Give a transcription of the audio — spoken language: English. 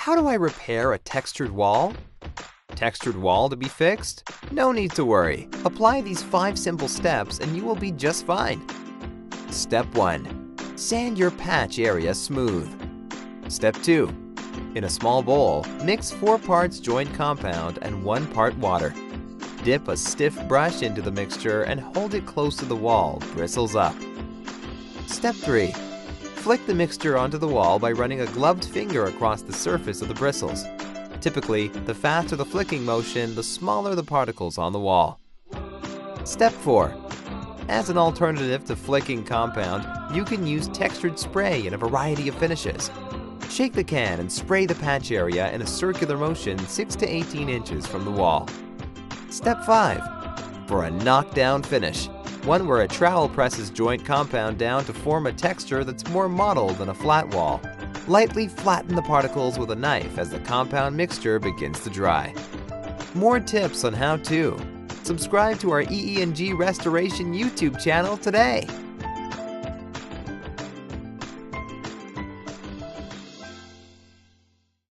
How do I repair a textured wall? Textured wall to be fixed? No need to worry. Apply these 5 simple steps and you will be just fine. Step 1. Sand your patch area smooth. Step 2. In a small bowl, mix 4 parts joint compound and 1 part water. Dip a stiff brush into the mixture and hold it close to the wall, bristles up. Step 3. Flick the mixture onto the wall by running a gloved finger across the surface of the bristles. Typically, the faster the flicking motion, the smaller the particles on the wall. Step 4. As an alternative to flicking compound, you can use textured spray in a variety of finishes. Shake the can and spray the patch area in a circular motion 6 to 18 inches from the wall. Step 5. For a knockdown finish, one where a trowel presses joint compound down to form a texture that's more mottled than a flat wall. Lightly flatten the particles with a knife as the compound mixture begins to dry. More tips on how to. Subscribe to our EE&G Restoration YouTube channel today.